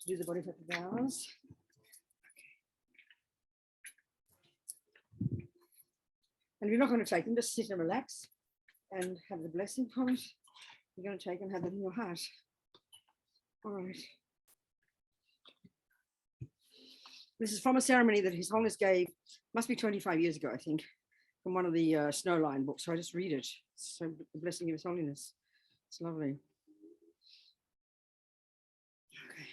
to do the Bodhisattva vows. And if you're not going to take them, just sit and relax and have the blessing from it. You're going to take and have it in your heart. All right. This is from a ceremony that His Holiness gave, must be 25 years ago, I think, from one of the Snowline books. So I just read it. So the blessing of His Holiness. It's lovely. Okay.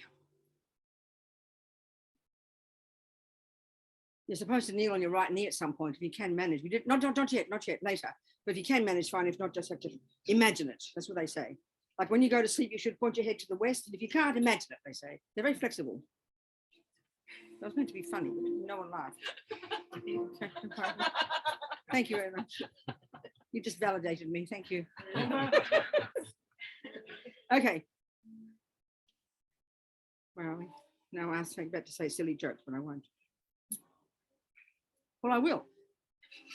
You're supposed to kneel on your right knee at some point if you can manage. We did not yet, later. But if you can manage, fine. If not, just have to imagine it. That's what they say. Like when you go to sleep, you should point your head to the west. And if you can't, imagine it, they say. They're very flexible. That was meant to be funny, but no one laughed. Thank you very much. You just validated me. Thank you. Okay. Where are we? Now I was about to say silly jokes, but I won't. Well, I will.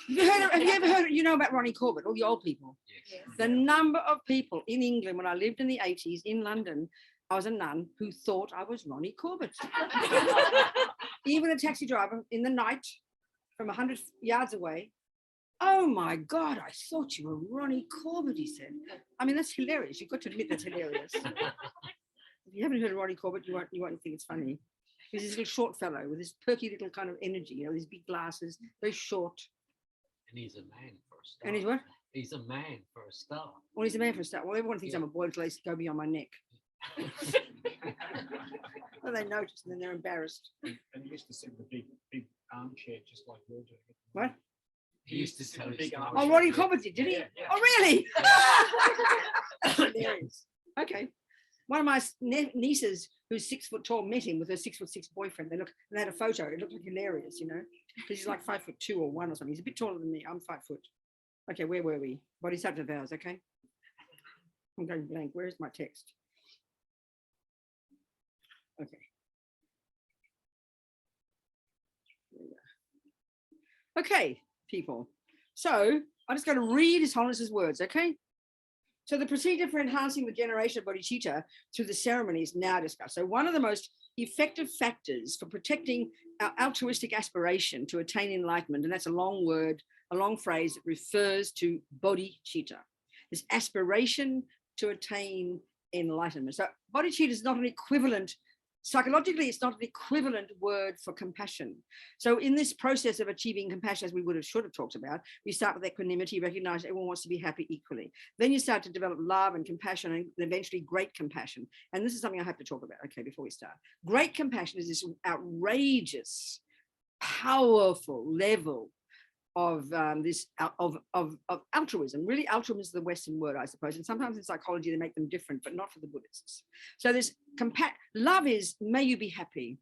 Have you ever heard, you know about Ronnie Corbett, all the old people? Yes. The number of people in England when I lived in the 80s in London, I was a nun who thought I was Ronnie Corbett. Even a taxi driver in the night from 100 yards away. Oh my God, I thought you were Ronnie Corbett, he said. I mean, that's hilarious. You've got to admit that's hilarious. If you haven't heard of Ronnie Corbett, you won't think it's funny. He's this little short fellow with this perky little kind of energy, you know, these big glasses, very short. And he's a man for a start. And he's what? He's a man for a start. Well, he's a man for a start. Well, everyone thinks I'm a boy until they go beyond my neck. Well, they notice and then they're embarrassed. And he used to sit in the big armchair just like you're doing. What? He used to tell big his Oh, Ronnie Corbett did he? Yeah. Oh, really? That's hilarious. Okay. One of my nieces, who's 6 foot tall, met him with her 6'6" boyfriend. They had a photo. It looked like hilarious, you know, because he's like 5'2" or 1 or something. He's a bit taller than me. I'm 5 foot. Okay, where were we? Bodhisattva vows. Okay. I'm going blank. Where is my text? Okay. Okay, people. So I'm just going to read His Holiness's words, okay? So the procedure for enhancing the generation of bodhicitta through the ceremony is now discussed. So one of the most effective factors for protecting our altruistic aspiration to attain enlightenment, and that's a long word, a long phrase that refers to bodhicitta, this aspiration to attain enlightenment. So bodhicitta is not an equivalent, psychologically, it's not an equivalent word for compassion. So in this process of achieving compassion, as we should have talked about, we start with equanimity, recognize everyone wants to be happy equally. Then you start to develop love and compassion and eventually great compassion. And this is something I have to talk about, okay, before we start. Great compassion is this outrageous, powerful level of altruism. Really, altruism is the Western word, I suppose. And sometimes in psychology, they make them different, but not for the Buddhists. So this love is, may you be happy.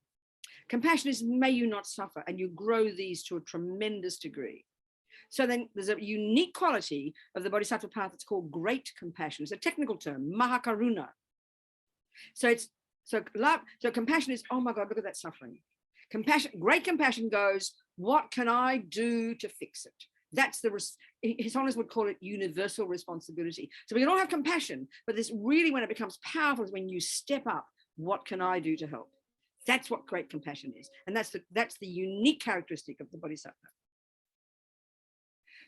Compassion is, may you not suffer. And you grow these to a tremendous degree. So then there's a unique quality of the Bodhisattva path that's called great compassion. It's a technical term, mahakaruna. So compassion is, oh my God, look at that suffering. Great compassion goes, what can I do to fix it? That's His Holiness would call it universal responsibility. So we can all have compassion, but this really, when it becomes powerful, is when you step up, what can I do to help? That's what great compassion is. And that's the unique characteristic of the Bodhisattva.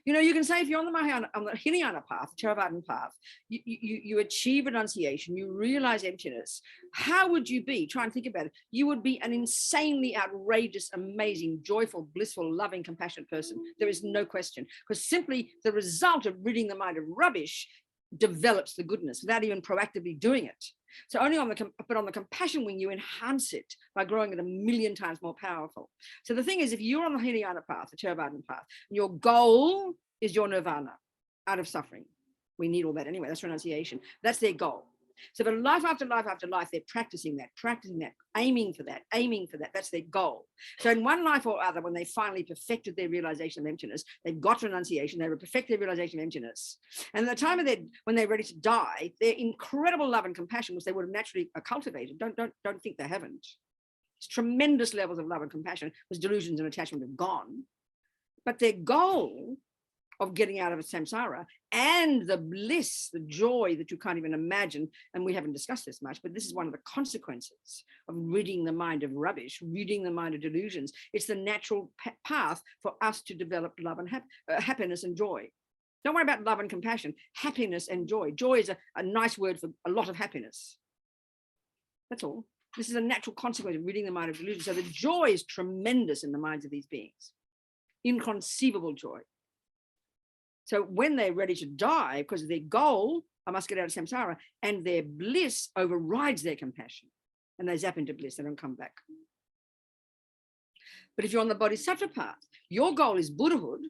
You know, you can say if you're on the Hinayana path, Theravada path, you achieve renunciation, you realize emptiness. How would you be? Try and think about it. You would be an insanely outrageous, amazing, joyful, blissful, loving, compassionate person. There is no question, because simply the result of ridding the mind of rubbish develops the goodness without even proactively doing it. So only on the compassion wing, you enhance it by growing it 1,000,000 times more powerful. So the thing is, if you're on the Hinayana path, the Theravada path, your goal is your nirvana, out of suffering. We need all that anyway. That's renunciation. That's their goal. So for life after life after life, they're practicing that, aiming for that. That's their goal. So in one life or other, when they finally perfected their realization of emptiness, they've got renunciation, they perfect their realization of emptiness. And at the time of when they're ready to die, their incredible love and compassion, which they would have naturally cultivated, don't think they haven't. It's tremendous levels of love and compassion, because delusions and attachment have gone. But their goal of getting out of a samsara, and the bliss, the joy that you can't even imagine. And we haven't discussed this much, but this is one of the consequences of ridding the mind of rubbish, ridding the mind of delusions. It's the natural path for us to develop love and happiness and joy. Don't worry about love and compassion, happiness and joy. Joy is a nice word for a lot of happiness. That's all. This is a natural consequence of ridding the mind of delusions. So the joy is tremendous in the minds of these beings, inconceivable joy. So when they're ready to die, because of their goal, I must get out of samsara, and their bliss overrides their compassion, and they zap into bliss, they don't come back. But if you're on the bodhisattva path, your goal is Buddhahood.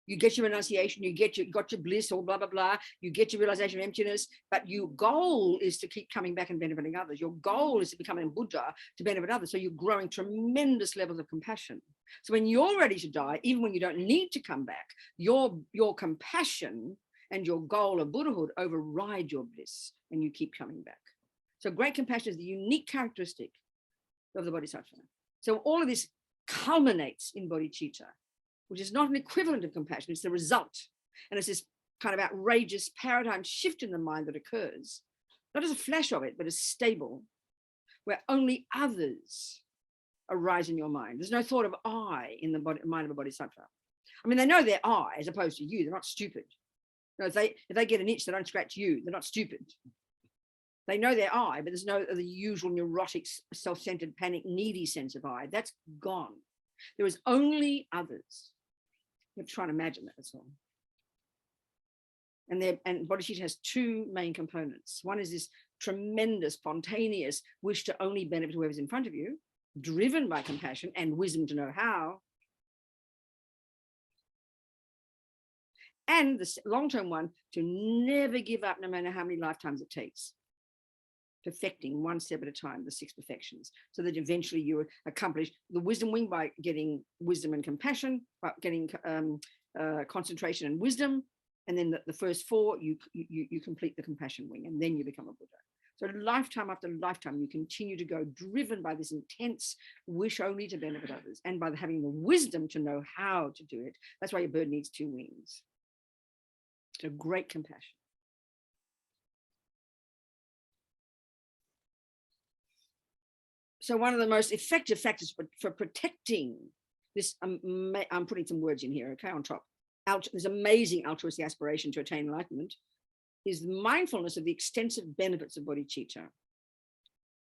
You get your renunciation, you got your bliss, or blah, blah, blah. You get your realization of emptiness, but your goal is to keep coming back and benefiting others. Your goal is to become a Buddha to benefit others. So you're growing tremendous levels of compassion. So when you're ready to die, even when you don't need to come back, your compassion and your goal of Buddhahood override your bliss, and you keep coming back. So great compassion is the unique characteristic of the Bodhisattva. So all of this culminates in bodhicitta, which is not an equivalent of compassion, it's the result. And it's this kind of outrageous paradigm shift in the mind that occurs, not as a flash of it, but as stable, where only others arise in your mind. There's no thought of I in the mind of a bodhisattva. I mean, they know they're I as opposed to you. They're not stupid. You know, if they get an itch, they don't scratch you. They're not stupid. They know they're I, but there's no the usual neurotic, self-centered, panic, needy sense of I. That's gone. There is only others. You have to try and imagine that, that's all. And bodhicitta has two main components. One is this tremendous, spontaneous wish to only benefit whoever's in front of you, driven by compassion and wisdom to know how. And the long-term one, to never give up no matter how many lifetimes it takes. Perfecting one step at a time, the 6 perfections, so that eventually you accomplish the wisdom wing by getting wisdom and compassion, by getting concentration and wisdom, and then the first 4 you complete the compassion wing, and then you become a Buddha. So lifetime after lifetime, you continue to go driven by this intense wish only to benefit others, and by having the wisdom to know how to do it. That's why your bird needs 2 wings. So great compassion. So one of the most effective factors for protecting this, I'm putting some words in here, okay, on top, this amazing altruistic aspiration to attain enlightenment, is mindfulness of the extensive benefits of bodhicitta.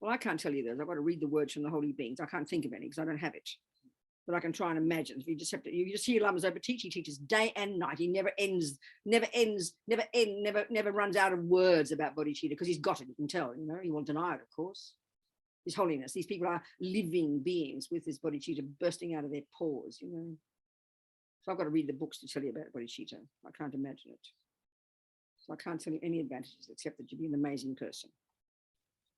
Well, I can't tell you those. I've got to read the words from the holy beings. I can't think of any because I don't have it. But I can try and imagine. If you just have to, you just hear Lama Zopa teach, he teaches day and night. He never runs out of words about bodhicitta because he's got it, you can tell, you know, he won't deny it, of course. His holiness. These people are living beings with this bodhicitta bursting out of their pores, you know. So I've got to read the books to tell you about bodhicitta. I can't imagine it. So I can't tell you any advantages except that you'd be an amazing person.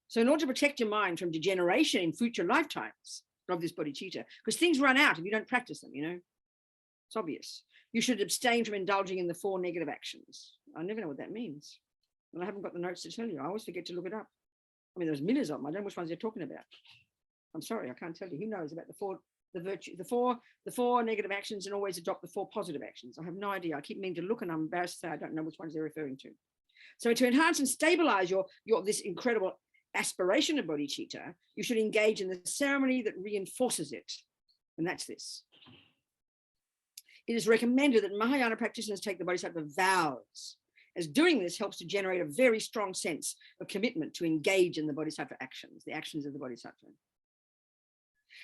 So in order to protect your mind from degeneration in future lifetimes of this bodhicitta, because things run out if you don't practice them, you know. It's obvious. You should abstain from indulging in the 4 negative actions. I never know what that means. And I haven't got the notes to tell you. I always forget to look it up. I mean, there's millions of them. I don't know which ones they're talking about. I'm sorry, I can't tell you. Who knows about the four negative actions, and always adopt the 4 positive actions? I have no idea. I keep meaning to look, and I'm embarrassed to say I don't know which ones they're referring to. So to enhance and stabilize your this incredible aspiration of bodhicitta, you should engage in the ceremony that reinforces it. And that's this. It is recommended that Mahayana practitioners take the Bodhisattva vows, as doing this helps to generate a very strong sense of commitment to engage in the Bodhisattva actions, the actions of the Bodhisattva.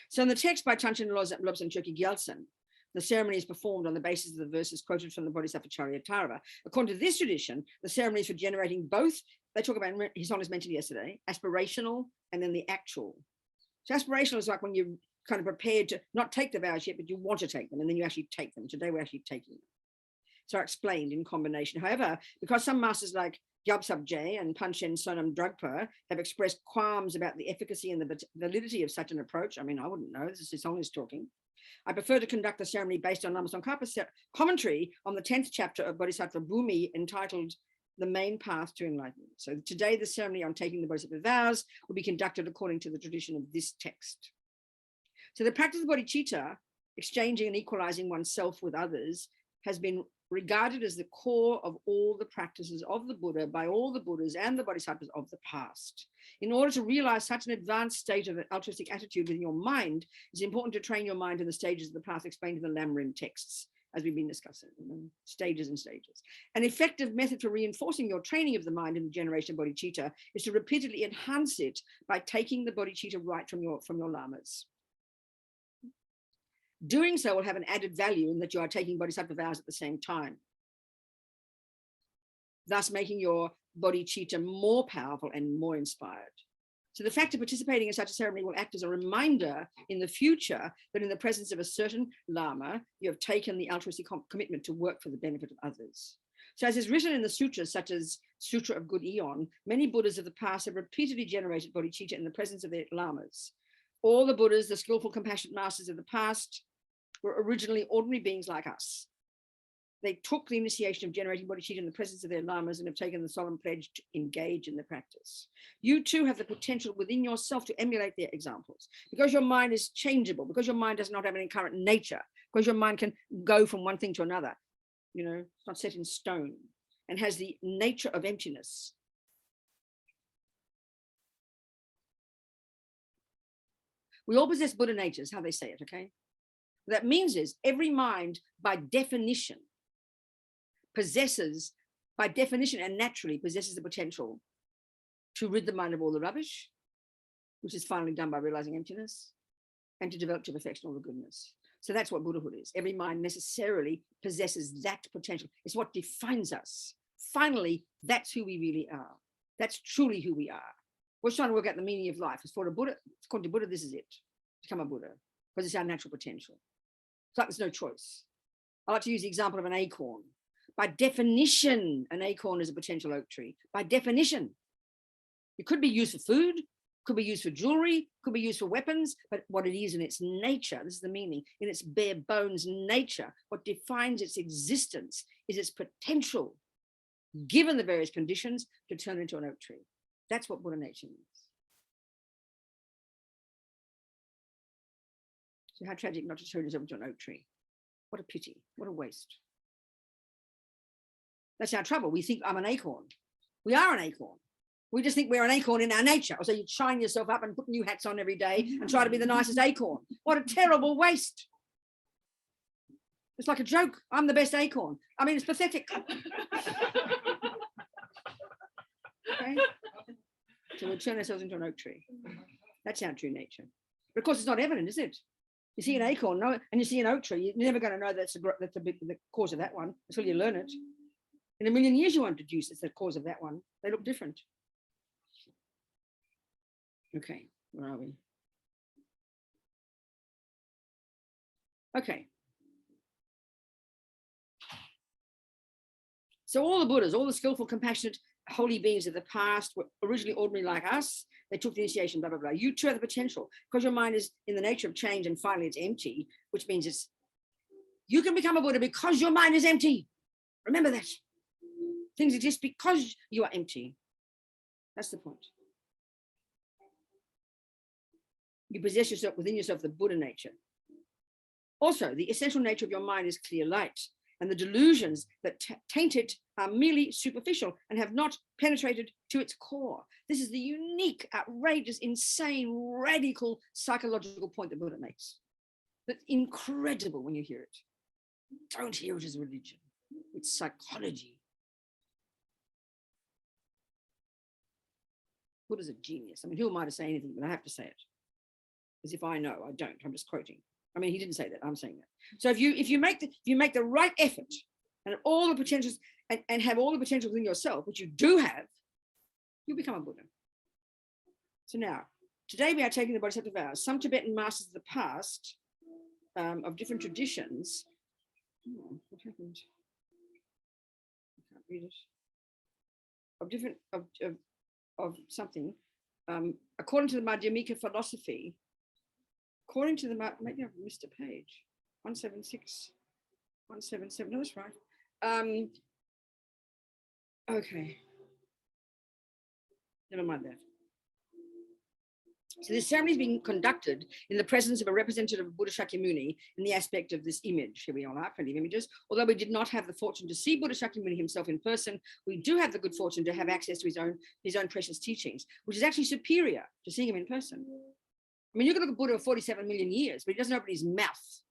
So in the text by Tantchen Lobsang Chökyi Gyaltsen, the ceremony is performed on the basis of the verses quoted from the Bodhisattva Charyatarava. According to this tradition, the ceremony is for generating both, they talk about, His Honour's mentioned yesterday, aspirational and then the actual. So aspirational is like when you're kind of prepared to not take the vows yet, but you want to take them, and then you actually take them. Today we're actually taking them. So explained in combination. However, because some masters like Gyaltsab Je and Panchen Sonam Dragpa have expressed qualms about the efficacy and the validity of such an approach, I mean, I wouldn't know, this is His Honour's talking. I prefer to conduct the ceremony based on Lama Tsongkhapa's commentary on the 10th chapter of Bodhisattva Bhumi entitled The Main Path to Enlightenment. So today the ceremony on taking the Bodhisattva vows will be conducted according to the tradition of this text. So the practice of bodhicitta, exchanging and equalizing oneself with others, has been regarded as the core of all the practices of the Buddha by all the Buddhas and the Bodhisattvas of the past. In order to realize such an advanced state of an altruistic attitude within your mind, it's important to train your mind in the stages of the path explained in the Lamrim texts, as we've been discussing, stages and stages. An effective method for reinforcing your training of the mind in the generation of bodhicitta is to repeatedly enhance it by taking the bodhicitta right from your lamas. Doing so will have an added value in that you are taking bodhisattva vows at the same time, thus making your bodhicitta more powerful and more inspired. So the fact of participating in such a ceremony will act as a reminder in the future that in the presence of a certain lama, you have taken the altruistic commitment to work for the benefit of others. So as is written in the sutras, such as Sutra of Good Eon, many Buddhas of the past have repeatedly generated bodhicitta in the presence of their lamas. All the Buddhas, the skillful, compassionate masters of the past, were originally ordinary beings like us. They took the initiation of generating bodhicitta in the presence of their lamas and have taken the solemn pledge to engage in the practice. You too have the potential within yourself to emulate their examples. Because your mind is changeable, because your mind does not have an inherent nature, because your mind can go from one thing to another, it's not set in stone, and has the nature of emptiness. We all possess Buddha natures, how they say it, okay? What that means is every mind, by definition, possesses, by definition and naturally possesses the potential to rid the mind of all the rubbish, which is finally done by realizing emptiness, and to develop to perfection all the goodness. So that's what Buddhahood is. Every mind necessarily possesses that potential. It's what defines us. Finally, that's who we really are. That's truly who we are. We're trying to work out the meaning of life. It's for a Buddha, according to Buddha, this is it. Become a Buddha, because it's our natural potential. It's like there's no choice. I like to use the example of an acorn. By definition, an acorn is a potential oak tree. By definition. It could be used for food, could be used for jewelry, could be used for weapons, but what it is in its nature, this is the meaning, in its bare bones nature, what defines its existence is its potential, given the various conditions, to turn into an oak tree. That's what Buddha nature means. So how tragic not to turn yourself into an oak tree. What a pity, what a waste. That's our trouble. We think I'm an acorn. We are an acorn. We just think we're an acorn in our nature. So you shine yourself up and put new hats on every day and try to be the nicest acorn. What a terrible waste. It's like a joke. I'm the best acorn. I mean, it's pathetic. Okay? So we'll turn ourselves into an oak tree. That's our true nature. But of course, it's not evident, is it? You see an acorn, and you see an oak tree, you're never going to know that's the cause of that one until you learn it. In a million years, you won't deduce it's the cause of that one. They look different. Okay, where are we? Okay. So all the Buddhas, all the skillful, compassionate, holy beings of the past were originally ordinary like us. They took the initiation, blah, blah, blah. You too have the potential, because your mind is in the nature of change and finally it's empty, which means you can become a Buddha because your mind is empty. Remember that. Things exist because you are empty. That's the point. You possess yourself within yourself the Buddha nature. Also, the essential nature of your mind is clear light, and the delusions that taint it are merely superficial and have not penetrated to its core. This is the unique, outrageous, insane, radical psychological point that Buddha makes. That's incredible when you hear it. Don't hear it as religion. It's psychology. Buddha's a genius. I mean, who am I to say anything, but I have to say it. As if I know, I don't. I'm just quoting. I mean, he didn't say that. I'm saying that. So if you make the right effort and all the potentials and have all the potential within yourself, which you do have, you'll become a Buddha. So now, today we are taking the Bodhisattva vows. Some Tibetan masters of the past, of different traditions. Oh, what happened? I can't read it. Of something. According to the Madhyamika philosophy, according to the, maybe I've missed a page, 176, 177, no, that's right. Okay. Never mind that. So this ceremony is being conducted in the presence of a representative of Buddha Shakyamuni in the aspect of this image. Here we all are, plenty of images. Although we did not have the fortune to see Buddha Shakyamuni himself in person, we do have the good fortune to have access to his own precious teachings, which is actually superior to seeing him in person. I mean, you can look at Buddha for 47 million years, but he doesn't open his mouth.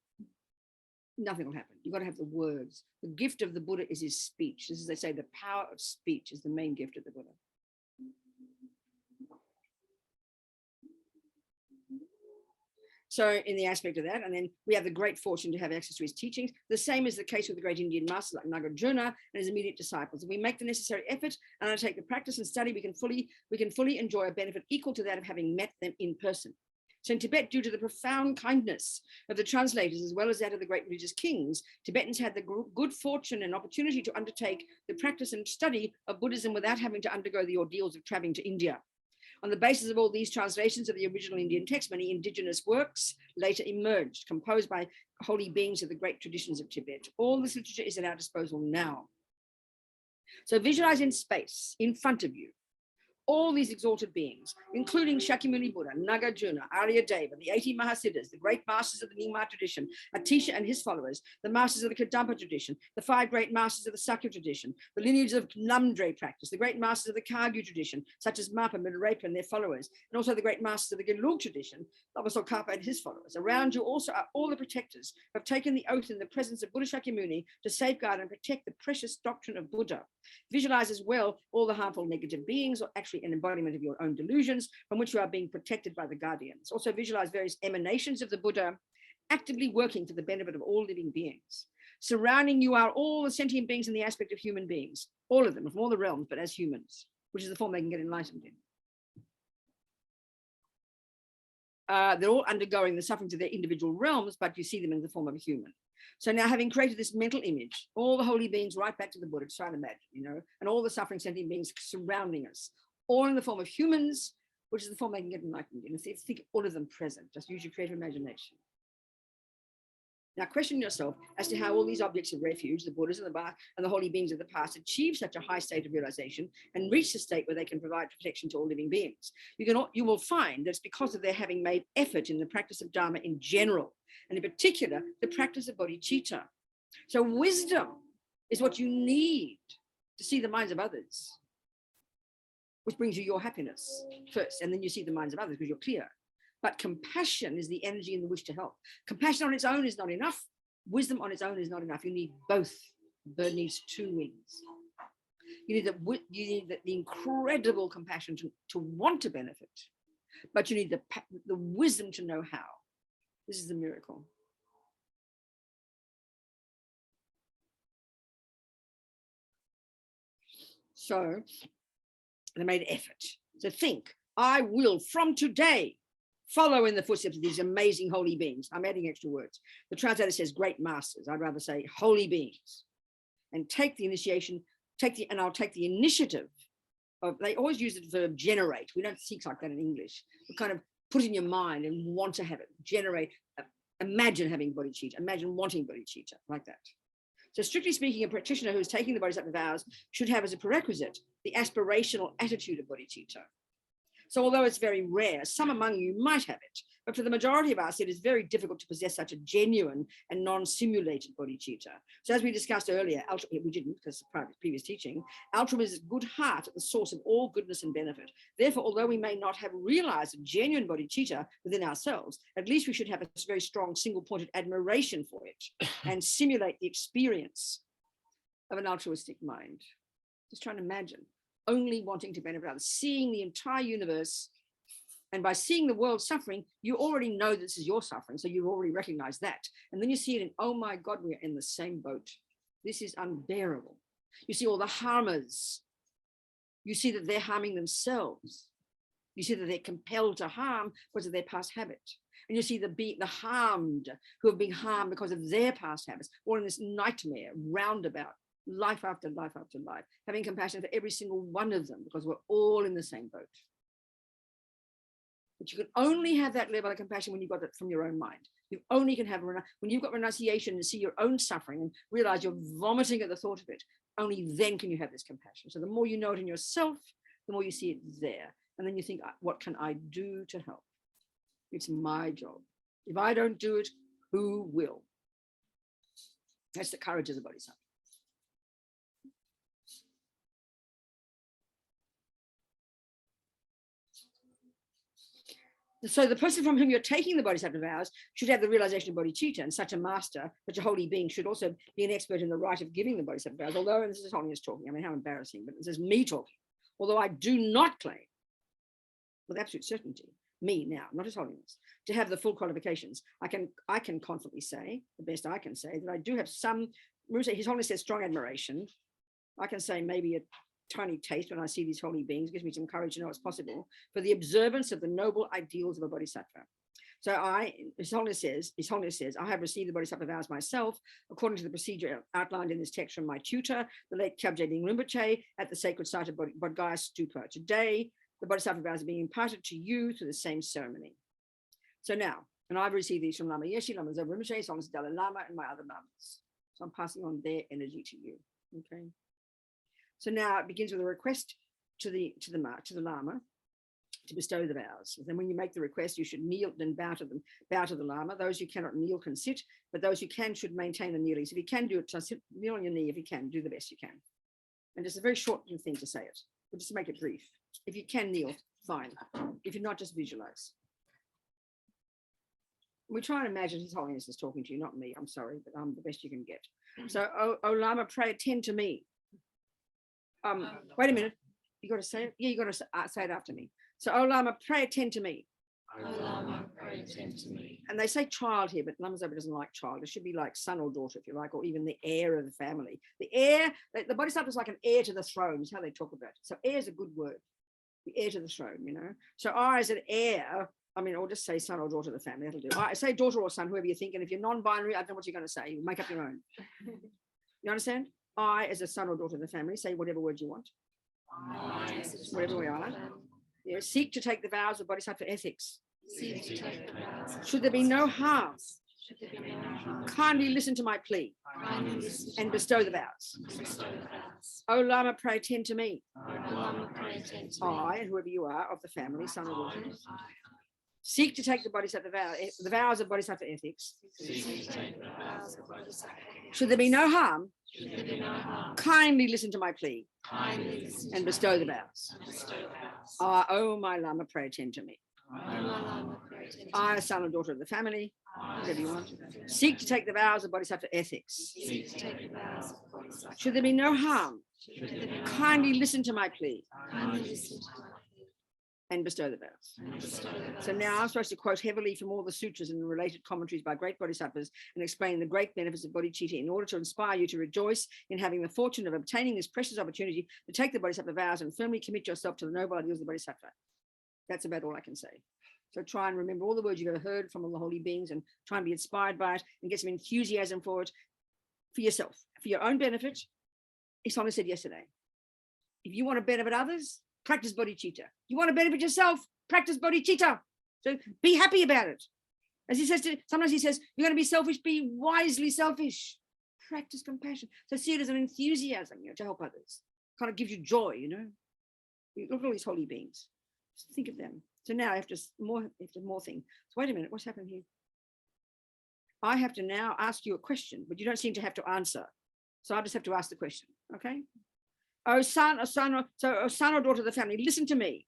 Nothing will happen. You've got to have the words. The gift of the Buddha is his speech. This is, they say, the power of speech is the main gift of the Buddha. So in the aspect of that, and then we have the great fortune to have access to his teachings. The same is the case with the great Indian masters like Nagarjuna and his immediate disciples. If we make the necessary effort and undertake the practice and study, we can fully enjoy a benefit equal to that of having met them in person. So in Tibet, due to the profound kindness of the translators, as well as that of the great religious kings, Tibetans had the good fortune and opportunity to undertake the practice and study of Buddhism without having to undergo the ordeals of traveling to India. On the basis of all these translations of the original Indian text, many indigenous works later emerged, composed by holy beings of the great traditions of Tibet. All this literature is at our disposal now. So visualize in space, in front of you, all these exalted beings, including Shakyamuni Buddha, Nagarjuna, Aryadeva, the 80 Mahasiddhas, the great masters of the Nyingma tradition, Atisha and his followers, the masters of the Kadampa tradition, the 5 great masters of the Sakya tradition, the lineage of Namdre practice, the great masters of the Kagyu tradition, such as Mapa, Milarepa and their followers, and also the great masters of the Gelug tradition, Lama Tsongkhapa and his followers. Around you also are all the protectors who have taken the oath in the presence of Buddha Shakyamuni to safeguard and protect the precious doctrine of Buddha. Visualize as well all the harmful negative beings, or actually an embodiment of your own delusions, from which you are being protected by the guardians. Also visualize various emanations of the Buddha actively working for the benefit of all living beings. Surrounding you are all the sentient beings in the aspect of human beings, all of them from all the realms, but as humans, which is the form they can get enlightened in. They're all undergoing the sufferings of their individual realms, but you see them in the form of a human. So now, having created this mental image, all the holy beings right back to the Buddha, try to imagine, and all the suffering sentient beings surrounding us, all in the form of humans, which is the form they can get enlightened in. Think all of them present. Just use your creative imagination. Now question yourself as to how all these objects of refuge, the Buddhas and the holy beings of the past, achieve such a high state of realization and reach the state where they can provide protection to all living beings. You will find that it's because of their having made effort in the practice of Dharma in general, and in particular, the practice of bodhicitta. So wisdom is what you need to see the minds of others, which brings you your happiness first, and then you see the minds of others because you're clear. But compassion is the energy and the wish to help. Compassion on its own is not enough. Wisdom on its own is not enough. You need both. The bird needs 2 wings. You need the incredible compassion to want to benefit, but you need the wisdom to know how. This is the miracle. So they made effort. So think, I will from today follow in the footsteps of these amazing holy beings. I'm adding extra words. The translator says great masters. I'd rather say holy beings. And take the initiation, I'll take the initiative of, they always use the verb generate. We don't speak like that in English. We kind of put in your mind and want to have it. Generate, imagine having bodhicitta, imagine wanting bodhicitta, like that. So strictly speaking, a practitioner who is taking the Bodhisattva vows should have as a prerequisite the aspirational attitude of bodhicitta. So although it's very rare, some among you might have it, but for the majority of us, it is very difficult to possess such a genuine and non-simulated bodhicitta. So as we discussed earlier, we didn't because of previous teaching, altruism is good heart at the source of all goodness and benefit. Therefore, although we may not have realized a genuine bodhicitta within ourselves, at least we should have a very strong single-pointed admiration for it and simulate the experience of an altruistic mind. Just trying to imagine. Only wanting to benefit others, seeing the entire universe, and by seeing the world suffering, you already know this is your suffering, so you've already recognized that. And then you see it in, oh my God, we're in the same boat. This is unbearable. You see all the harmers. You see that they're harming themselves. You see that they're compelled to harm because of their past habit. And you see the harmed who have been harmed because of their past habits, or in this nightmare roundabout. Life after life after life, having compassion for every single one of them because we're all in the same boat. But you can only have that level of compassion when you've got it from your own mind. You only can have, when you've got renunciation and see your own suffering and realize you're vomiting at the thought of it, only then can you have this compassion. So the more you know it in yourself, the more you see it there. And then you think, what can I do to help? It's my job. If I don't do it, who will? That's the courage of the Bodhisattva. So the person from whom you're taking the Bodhisattva vows should have the realization of bodhicitta, and such a master, such a holy being should also be an expert in the right of giving the Bodhisattva vows, although, and this is Holiness talking, I mean, how embarrassing, but this is me talking, although I do not claim, with absolute certainty, me now, not His Holiness, to have the full qualifications. I can confidently say, the best I can say, that I do have some, His Holiness says strong admiration. I can say maybe a tiny taste when I see these holy beings, gives me some courage to know it's possible, for the observance of the noble ideals of a bodhisattva. So His Holiness says, I have received the Bodhisattva vows myself, according to the procedure outlined in this text from my tutor, the late Kyabje Ding Rinpoche, at the sacred site of Bodhgaya Stupa. Today, the Bodhisattva vows are being imparted to you through the same ceremony. So now, and I've received these from Lama Yeshe, Lama Zopa Rinpoche, His Holiness Dalai Lama, and my other lamas. So I'm passing on their energy to you. Okay. So now it begins with a request to the Lama to bestow the vows. Then when you make the request, you should kneel and bow to the Lama. Those who cannot kneel can sit, but those who can should maintain the kneeling. So if you can do it, just kneel on your knee. If you can, do the best you can. And it's a very short thing to say it, but just to make it brief. If you can kneel, fine. If you're not, just visualize. We try and imagine His Holiness is talking to you, not me. I'm sorry, but I'm the best you can get. So, O Lama, pray, attend to me. Wait a minute. You got to say it? Yeah, you got to say it after me. So, O Lama, pray, attend to me. O Lama, pray, attend to me. And they say child here, but Lama Zopa doesn't like child. It should be like son or daughter, if you like, or even the heir of the family. The heir, the Bodhisattva is like an heir to the throne, is how they talk about it. So heir is a good word. The heir to the throne, you know. So I as an heir, I mean, or just say son or daughter of the family, that'll do. I say daughter or son, whoever you think, and if you're non-binary, I don't know what you're going to say. You make up your own. You understand? I, as a son or daughter of the family, say whatever word you want. Whatever we are. Yeah, seek to take the vows of Bodhisattva ethics. Should there be no harm, kindly listen to my plea and bestow the vows. O Lama, pray attend to me. I, and whoever you are of the family, son or daughter, seek to take the Bodhisattva vow, the vows of Bodhisattva ethics. Should there be no harm, kindly listen to my plea and bestow the vows. O my Lama, pray attend to me. I, son or daughter of the family, whatever you want, seek to take the vows of Bodhisattva ethics. Should there be no harm, kindly listen to my plea and bestow the vows. So now I'm supposed to quote heavily from all the sutras and related commentaries by great bodhisattvas and explain the great benefits of bodhicitta in order to inspire you to rejoice in having the fortune of obtaining this precious opportunity to take the bodhisattva vows and firmly commit yourself to the noble ideals of the bodhisattva. That's about all I can say. So try and remember all the words you've ever heard from all the holy beings and try and be inspired by it and get some enthusiasm for it for yourself, for your own benefit. His Holiness said yesterday, if you want to benefit others, practice bodhicitta. You want to benefit yourself, practice bodhicitta. So be happy about it. As he says, sometimes he says, you're going to be selfish, be wisely selfish. Practice compassion. So see it as an enthusiasm, to help others. Kind of gives you joy, You look at all these holy beings. Just think of them. So now after more thing. So wait a minute, what's happened here? I have to now ask you a question, but you don't seem to have to answer. So I just have to ask the question, okay? O son or daughter of the family, listen to me.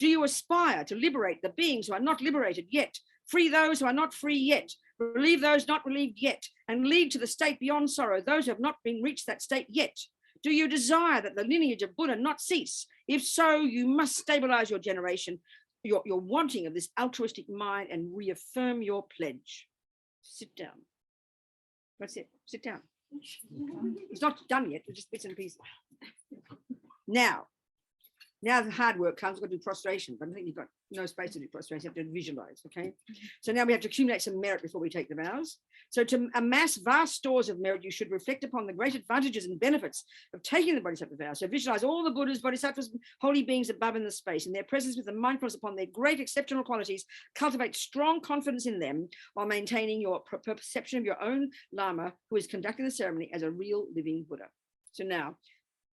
Do you aspire to liberate the beings who are not liberated yet, free those who are not free yet, relieve those not relieved yet, and lead to the state beyond sorrow those who have not been reached that state yet? Do you desire that the lineage of Buddha not cease? If so, you must stabilize your generation, your wanting of this altruistic mind, and reaffirm your pledge. Sit down. That's it. Sit down. It's not done yet. It's just bits and pieces. Now the hard work comes. We've got to do prostration, but I think you've got no space to do prostration. You have to visualize, okay? So now we have to accumulate some merit before we take the vows. So to amass vast stores of merit, you should reflect upon the great advantages and benefits of taking the Bodhisattva vow. So visualize all the Buddhas, Bodhisattvas, holy beings above in the space, and their presence with the mindfulness upon their great exceptional qualities. Cultivate strong confidence in them while maintaining your perception of your own Lama, who is conducting the ceremony, as a real living Buddha. So now,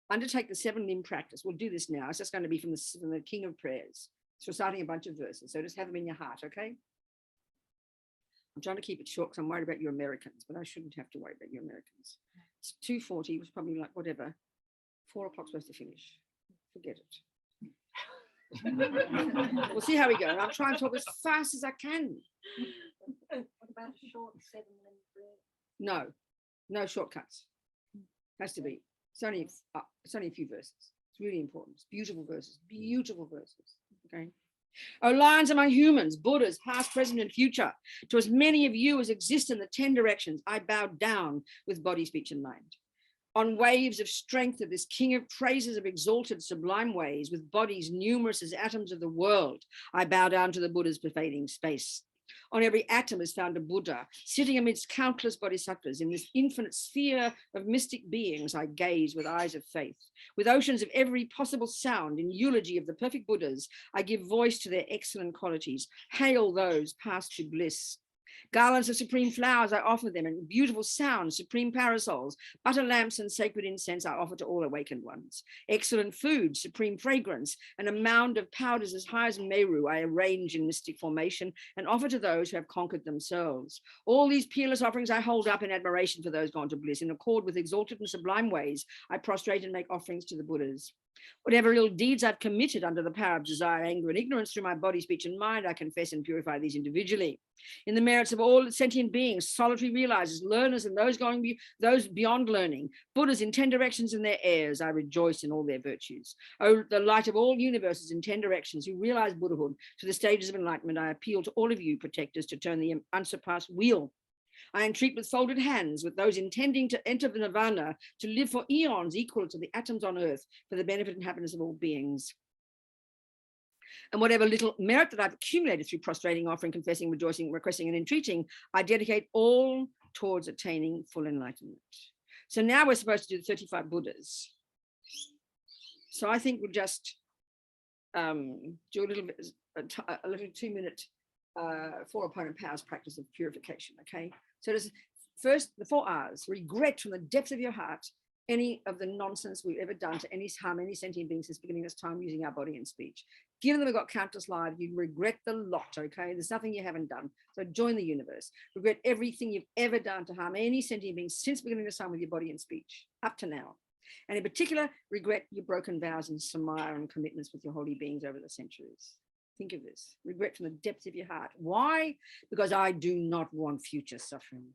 undertake the 7-limb practice. We'll do this now. It's just going to be from the King of Prayers. So starting a bunch of verses. So just have them in your heart, okay? I'm trying to keep it short because I'm worried about you Americans, but I shouldn't have to worry about you Americans. It's 2:40, it was probably like whatever. 4 o'clock supposed to finish. Forget it. We'll see how we go. I'm trying to talk as fast as I can. What about a short 7-minute break? No shortcuts. Has to be. It's only a few verses. It's really important. It's beautiful verses. Okay. O lions among humans, Buddhas, past, present, and future, to as many of you as exist in the 10 directions, I bow down with body, speech, and mind. On waves of strength of this king of praises of exalted sublime ways, with bodies numerous as atoms of the world, I bow down to the Buddha's pervading space. On every atom is found a Buddha, sitting amidst countless bodhisattvas. In this infinite sphere of mystic beings, I gaze with eyes of faith. With oceans of every possible sound, in eulogy of the perfect Buddhas, I give voice to their excellent qualities. Hail those passed to bliss. Garlands of supreme flowers I offer them, and beautiful sounds, supreme parasols, butter lamps and sacred incense I offer to all awakened ones. Excellent food, supreme fragrance, and a mound of powders as high as Meru I arrange in mystic formation and offer to those who have conquered themselves. All these peerless offerings I hold up in admiration for those gone to bliss. In accord with exalted and sublime ways, I prostrate and make offerings to the Buddhas. Whatever ill deeds I've committed under the power of desire, anger, and ignorance through my body, speech, and mind, I confess and purify these individually. In the merits of all sentient beings, solitary realizers, learners, and those beyond learning, Buddhas in 10 directions and their heirs, I rejoice in all their virtues. O the light of all universes in 10 directions, who realize Buddhahood to the stages of enlightenment, I appeal to all of you protectors to turn the unsurpassed wheel. I entreat with folded hands with those intending to enter the nirvana, to live for eons equal to the atoms on earth for the benefit and happiness of all beings. And whatever little merit that I've accumulated through prostrating, offering, confessing, rejoicing, requesting, and entreating, I dedicate all towards attaining full enlightenment. So now we're supposed to do the 35 Buddhas. So I think we'll just do a little 2-minute 4 opponent powers practice of purification, okay? So there's first the 4 R's. Regret from the depths of your heart any of the nonsense we've ever done to harm any sentient being since beginning this time using our body and speech. Given that we've got countless lives, you regret the lot, okay? There's nothing you haven't done. So join the universe. Regret everything you've ever done to harm any sentient being since beginning this time with your body and speech, up to now. And in particular, regret your broken vows and samaya and commitments with your holy beings over the centuries. Think of this. Regret from the depths of your heart. Why? Because I do not want future suffering.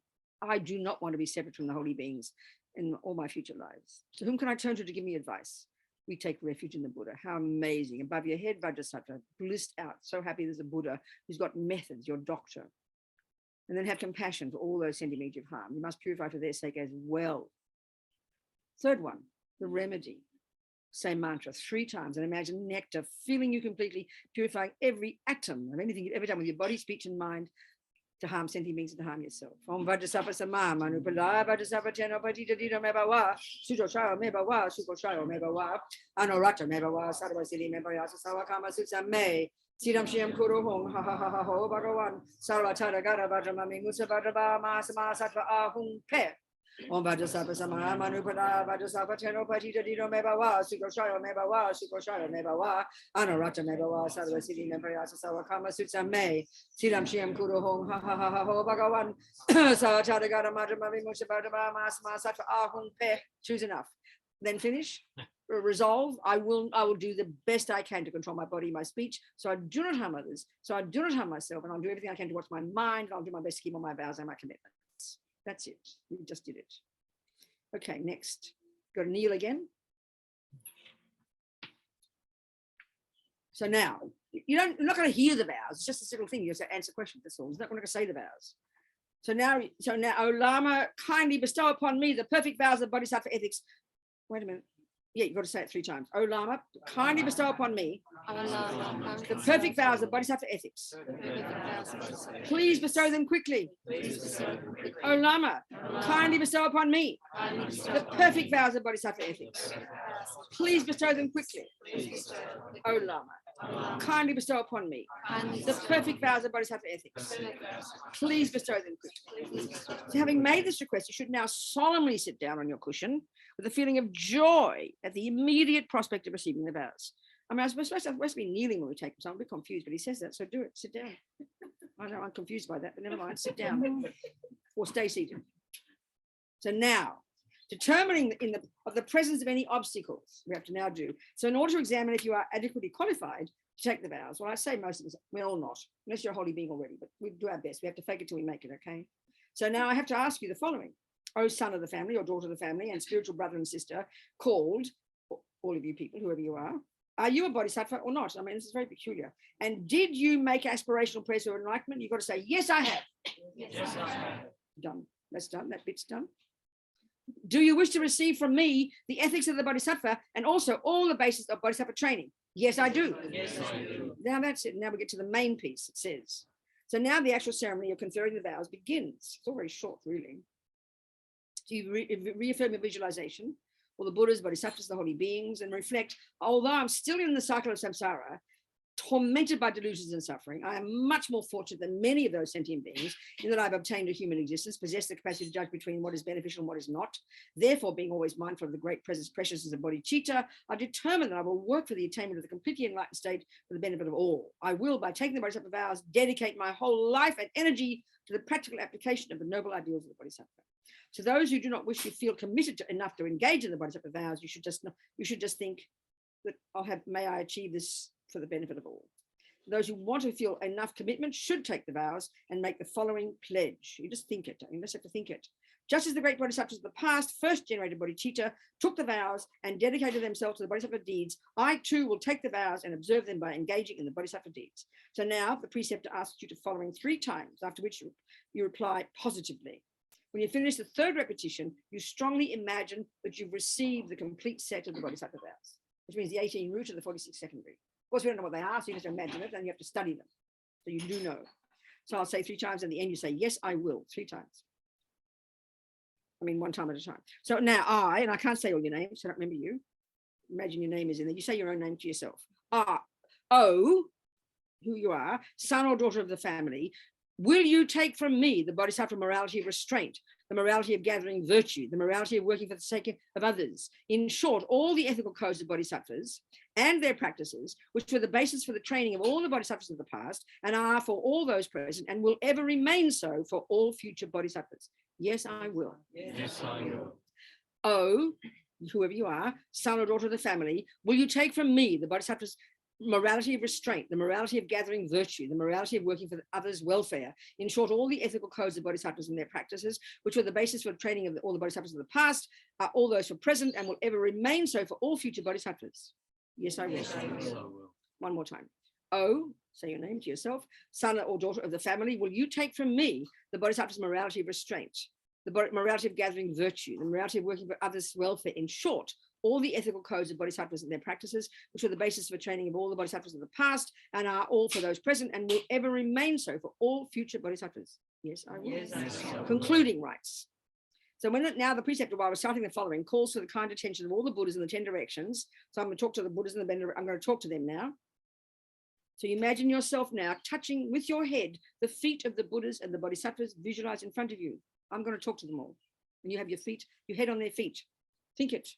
I do not want to be separate from the holy beings in all my future lives. So whom can I turn to give me advice? We take refuge in the Buddha. How amazing. Above your head, Bodhisattva, blissed out. So happy there's a Buddha who's got methods, your doctor. And then have compassion for all those sentient beings you've harmed. You must purify for their sake as well. Third one, the remedy. Say mantra 3 times and imagine nectar filling you completely, purifying every atom of anything you've ever done with your body, speech, and mind to harm sentient beings and to harm yourself. Om Bodhisattva Sama Manupala Bodhisattva Teno Patita Dito Mebawa Sujo Shayo Mebawa Suko Shayo Mebawa Anorata Mebawa Sarva Siddhi Mebaya Sawakama Sutsa Me Siddham Shyam Kuru Hong Ha Ha Ha Ha Ho Bhagavan Sarva Tadagara Vajramami Musa Vajraba Masama Sattva Ahung Pe Om Bodhisattva Sama Manupala Bodhisattva Teno Patita Dito Mebawa Suko Shayo Mebawa Anorata Mebawa Sarva Siddhi Mebaya Sawakama Sutsa Me Siddham Shyam Kuru Hong Ha Ha Ha Ha Ho Bhagavan Sarva Tadagara Vajramami Musa Vajraba Masama Sattva Ahung Pe. Choose enough. Then finish. Resolve. I will do the best I can to control my body, my speech, so I do not harm others, so I do not harm myself, and I'll do everything I can to watch my mind, and I'll do my best to keep all my vows and my commitments. That's it. We just did it. Okay, next. Got to kneel again. So now, you're not going to hear the vows. It's just this little thing. You just answer questions. That's all. It's not going to say the vows. So now, O Lama, kindly bestow upon me the perfect vows of Bodhisattva ethics. Wait a minute. Yeah, you've got to say it 3 times. O Lama, kindly bestow upon me the perfect vows of Bodhisattva ethics. Please bestow them quickly. O Lama, kindly bestow upon me the perfect vows of Bodhisattva ethics. Please bestow them quickly. O Lama, kindly bestow upon me the perfect vows of Bodhisattva ethics. Please bestow them quickly. So having made this request, you should now solemnly sit down on your cushion with a feeling of joy at the immediate prospect of receiving the vows. I mean, we're supposed to be kneeling when we take them, so I'm a bit confused, but he says that, so do it, sit down. I know I'm confused by that, but never mind. Sit down or stay seated. So now, determining of the presence of any obstacles, we have to now do. So in order to examine if you are adequately qualified to take the vows, well, I say most of us, we're all not, unless you're a holy being already, but we do our best. We have to fake it till we make it, okay? So now I have to ask you the following. O son of the family or daughter of the family and spiritual brother and sister called, all of you people, whoever you are you a bodhisattva or not? I mean, this is very peculiar. And did you make aspirational prayers for enlightenment? You've got to say, yes, I have. Yes, I have. Done. That's done. That bit's done. Do you wish to receive from me the ethics of the bodhisattva and also all the basis of bodhisattva training? Yes, I do. Yes, I do. Now that's it. Now we get to the main piece. It says, so now the actual ceremony of conferring the vows begins. It's all very short, really. So you reaffirm your visualization, all the Buddhas, bodhisattvas, the holy beings, and reflect, although I'm still in the cycle of samsara, tormented by delusions and suffering, I am much more fortunate than many of those sentient beings in that I've obtained a human existence, possess the capacity to judge between what is beneficial and what is not. Therefore, being always mindful of the great presence precious as a bodhichitta, I determine that I will work for the attainment of the completely enlightened state for the benefit of all. I will, by taking the bodhisattva vows, dedicate my whole life and energy to the practical application of the noble ideals of the bodhisattva. To those who do not wish to feel committed enough to engage in the bodhisattva vows, you should just think that may I achieve this for the benefit of all. Those who want to feel enough commitment should take the vows and make the following pledge. You just think it. You just have to think it. Just as the great bodhisattvas of the past, first generated bodhicitta, took the vows and dedicated themselves to the bodhisattva deeds, I too will take the vows and observe them by engaging in the bodhisattva deeds. So now the preceptor asks you to following 3 times, after which you reply positively. When you finish the 3rd repetition, you strongly imagine that you've received the complete set of the bodhisattva vows, which means the 18 root and the 46 secondary. Of course, we don't know what they are, so you just imagine it and you have to study them. So you do know. So I'll say 3 times, and at the end you say, yes, I will, 3 times. I mean, 1 time at a time. So now and I can't say all your names, so I don't remember you. Imagine your name is in there. You say your own name to yourself. O, who you are, son or daughter of the family, will you take from me the bodhisattva morality of restraint, the morality of gathering virtue, the morality of working for the sake of others? In short, all the ethical codes of bodhisattvas and their practices, which were the basis for the training of all the bodhisattvas of the past and are for all those present and will ever remain so for all future bodhisattvas. Yes, I will. Yes, I will. O, whoever you are, son or daughter of the family, will you take from me the bodhisattva's morality of restraint, the morality of gathering virtue, the morality of working for others' welfare, in short, all the ethical codes of bodhisattvas and their practices, which were the basis for training of all the bodhisattvas of the past, are all those for present and will ever remain so for all future bodhisattvas? Yes, I will. Yes, I will. One more time. O, say your name to yourself, son or daughter of the family, will you take from me the bodhisattva's morality of restraint, the morality of gathering virtue, the morality of working for others' welfare, in short, all the ethical codes of bodhisattvas and their practices, which are the basis for training of all the bodhisattvas of the past and are all for those present and will ever remain so for all future bodhisattvas? Yes, I will. Yes, I will. Concluding rites. So now the preceptor, while reciting the following, calls for the kind attention of all the Buddhas in the 10 directions. So I'm going to talk to the Buddhas in the 10 directions. I'm going to talk to them now. So you imagine yourself now touching with your head the feet of the Buddhas and the bodhisattvas visualized in front of you. I'm going to talk to them all. And you have your head on their feet. Think it.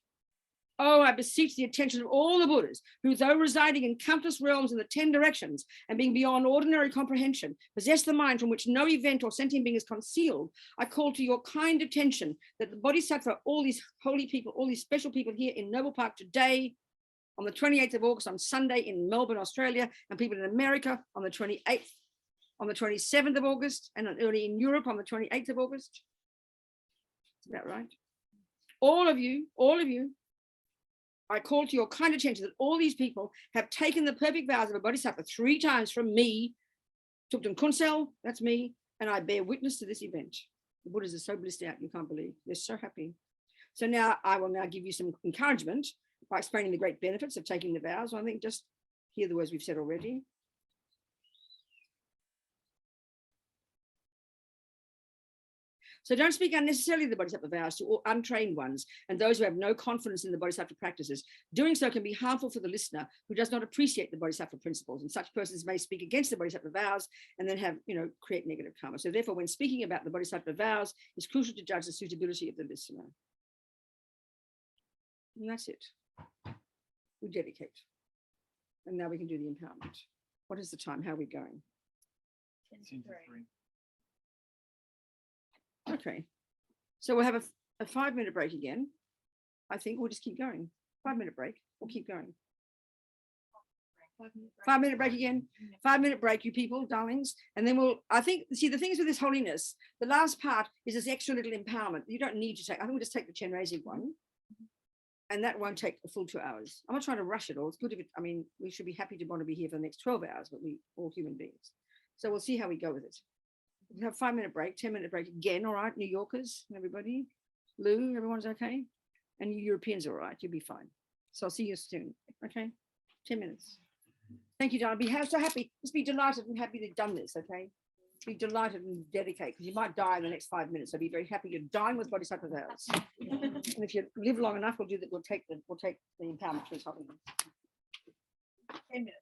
Oh, I beseech the attention of all the Buddhas, who, though residing in countless realms in the 10 directions and being beyond ordinary comprehension, possess the mind from which no event or sentient being is concealed. I call to your kind attention that the Bodhisattva, all these holy people, all these special people here in Noble Park today, on the 28th of August, on Sunday in Melbourne, Australia, and people in America on the 28th, on the 27th of August, and early in Europe on the 28th of August. Is that right? All of you, I call to your kind attention that all these people have taken the perfect vows of a bodhisattva 3 times from me, Thupten Kunsel, that's me, and I bear witness to this event. The Buddhas are so blissed out, you can't believe. They're so happy. So now I will now give you some encouragement by explaining the great benefits of taking the vows. I think just hear the words we've said already. So don't speak unnecessarily of the Bodhisattva vows to all untrained ones and those who have no confidence in the Bodhisattva practices. Doing so can be harmful for the listener who does not appreciate the Bodhisattva principles, and such persons may speak against the Bodhisattva vows and then have, create negative karma. So therefore, when speaking about the Bodhisattva vows, it's crucial to judge the suitability of the listener. And that's it. We dedicate. And now we can do the empowerment. What is the time? How are we going? 10 to 3. Okay. So we'll have a 5-minute break again. I think we'll just keep going. 5-minute break. We'll keep going. 5-minute break again. 5-minute break, you people, darlings. And then I think, see, the things with this holiness, the last part is this extra little empowerment. You don't need to take, I think we'll just take the Chenrezig one. And that won't take a full 2 hours. I'm not trying to rush it all. It's good if it, I mean, we should be happy to want to be here for the next 12 hours, but we all human beings. So we'll see how we go with it. We'll have a 5-minute break, 10-minute break again. All right, New Yorkers, everybody. Lou, everyone's okay? And you Europeans, all right, you'll be fine. So I'll see you soon. Okay, 10 minutes. Thank you, Donna. Be so happy. Just be delighted and happy they've done this, okay? Be delighted and dedicate, because you might die in the next 5 minutes. So be very happy you're dying with Bodhisattva vows. And if you live long enough, we'll do that. We'll take the empowerment through something. 10 minutes.